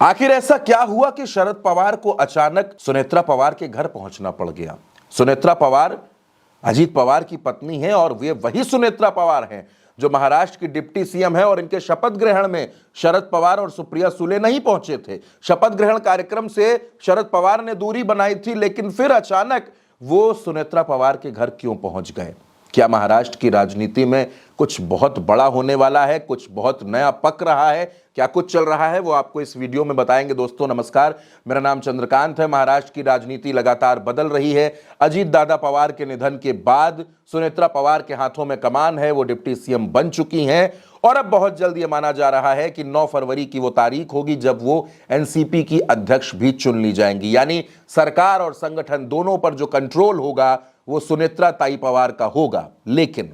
आखिर ऐसा क्या हुआ कि शरद पवार को अचानक सुनेत्रा पवार के घर पहुंचना पड़ गया। सुनेत्रा पवार अजीत पवार की पत्नी है और वे वही सुनेत्रा पवार हैं जो महाराष्ट्र की डिप्टी सीएम है और इनके शपथ ग्रहण में शरद पवार और सुप्रिया सुले नहीं पहुंचे थे। शपथ ग्रहण कार्यक्रम से शरद पवार ने दूरी बनाई थी, लेकिन फिर अचानक वो सुनेत्रा पवार के घर क्यों पहुंच गए? क्या महाराष्ट्र की राजनीति में कुछ बहुत बड़ा होने वाला है? कुछ बहुत नया पक रहा है? क्या कुछ चल रहा है वो आपको इस वीडियो में बताएंगे। दोस्तों नमस्कार, मेरा नाम चंद्रकांत है। महाराष्ट्र की राजनीति लगातार बदल रही है। अजीत दादा पवार के निधन के बाद सुनेत्रा पवार के हाथों में कमान है, वो डिप्टी सीएम बन चुकी हैं और अब बहुत जल्द ये माना जा रहा है कि 9 फरवरी की वो तारीख होगी जब वो एनसीपी की अध्यक्ष भी चुन ली जाएंगी। यानी सरकार और संगठन दोनों पर जो कंट्रोल होगा वो सुनेत्रा ताई पवार का होगा। लेकिन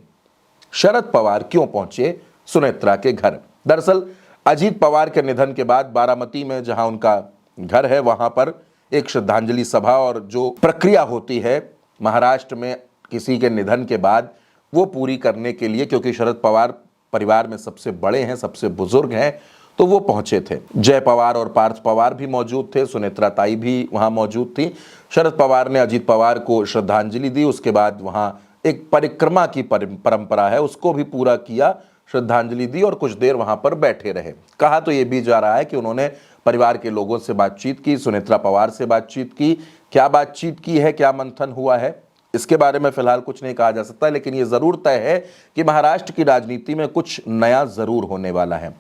शरद पवार क्यों पहुंचे सुनेत्रा के घर? दरअसल अजीत पवार के निधन के बाद बारामती में जहां उनका घर है वहां पर एक श्रद्धांजलि सभा और जो प्रक्रिया होती है महाराष्ट्र में किसी के निधन के बाद वो पूरी करने के लिए, क्योंकि शरद पवार परिवार में सबसे बड़े हैं, सबसे बुजुर्ग हैं, तो वो पहुंचे थे। जय पवार और पार्थ पवार भी मौजूद थे, सुनेत्रा ताई भी वहां मौजूद थी। शरद पवार ने अजीत पवार को श्रद्धांजलि दी, उसके बाद वहां एक परिक्रमा की परंपरा है उसको भी पूरा किया, श्रद्धांजलि दी और कुछ देर वहां पर बैठे रहे। कहा तो ये भी जा रहा है कि उन्होंने परिवार के लोगों से बातचीत की, सुनेत्रा पवार से बातचीत की। क्या बातचीत की है, क्या मंथन हुआ है, इसके बारे में फिलहाल कुछ नहीं कहा जा सकता, लेकिन यह जरूर तय है कि महाराष्ट्र की राजनीति में कुछ नया जरूर होने वाला है।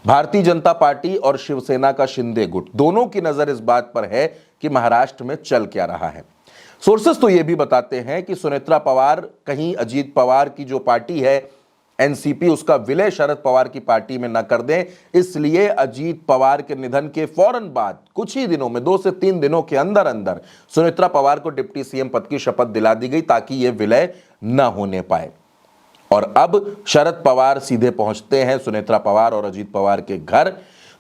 भारतीय जनता पार्टी और शिवसेना का शिंदे गुट दोनों की नजर इस बात पर है कि महाराष्ट्र में चल क्या रहा है। सोर्सेस तो यह भी बताते हैं कि सुनेत्रा पवार कहीं अजीत पवार की जो पार्टी है एनसीपी, उसका विलय शरद पवार की पार्टी में न कर दें, इसलिए अजीत पवार के निधन के फौरन बाद कुछ ही दिनों में 2 से 3 दिनों के अंदर अंदर सुनेत्रा पवार को डिप्टी सीएम पद की शपथ दिला दी गई ताकि यह विलय न होने पाए। और अब शरद पवार सीधे पहुंचते हैं सुनेत्रा पवार और अजीत पवार के घर।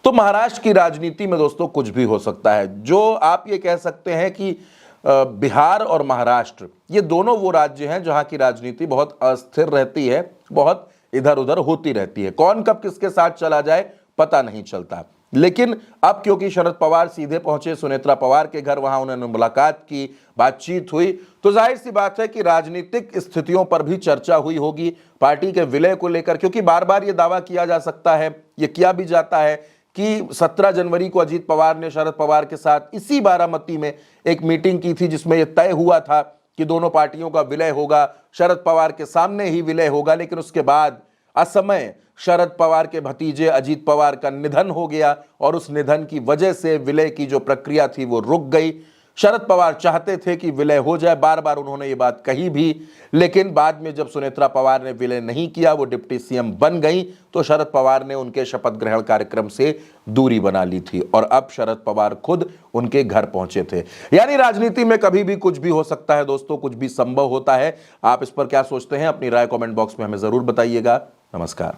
तो महाराष्ट्र की राजनीति में दोस्तों कुछ भी हो सकता है। जो आप ये कह सकते हैं कि बिहार और महाराष्ट्र ये दोनों वो राज्य हैं जहां की राजनीति बहुत अस्थिर रहती है, बहुत इधर उधर होती रहती है। कौन कब किसके साथ चला जाए पता नहीं चलता। लेकिन अब क्योंकि शरद पवार सीधे पहुंचे सुनेत्रा पवार के घर, वहां उन्होंने मुलाकात की, बातचीत हुई, तो जाहिर सी बात है कि राजनीतिक स्थितियों पर भी चर्चा हुई होगी पार्टी के विलय को लेकर। क्योंकि बार बार यह दावा किया जा सकता है, यह किया भी जाता है कि 17 जनवरी को अजीत पवार ने शरद पवार के साथ इसी बारामती में एक मीटिंग की थी जिसमें यह तय हुआ था कि दोनों पार्टियों का विलय होगा, शरद पवार के सामने ही विलय होगा। लेकिन उसके बाद असमय शरद पवार के भतीजे अजीत पवार का निधन हो गया और उस निधन की वजह से विलय की जो प्रक्रिया थी वो रुक गई। शरद पवार चाहते थे कि विलय हो जाए, बार बार उन्होंने ये बात कही भी, लेकिन बाद में जब सुनेत्रा पवार ने विलय नहीं किया, वो डिप्टी सीएम बन गई, तो शरद पवार ने उनके शपथ ग्रहण कार्यक्रम से दूरी बना ली थी और अब शरद पवार खुद उनके घर पहुंचे थे। यानी राजनीति में कभी भी कुछ भी हो सकता है दोस्तों, कुछ भी संभव होता है। आप इस पर क्या सोचते हैं? अपनी राय कमेंट बॉक्स में हमें जरूर बताइएगा। नमस्कार।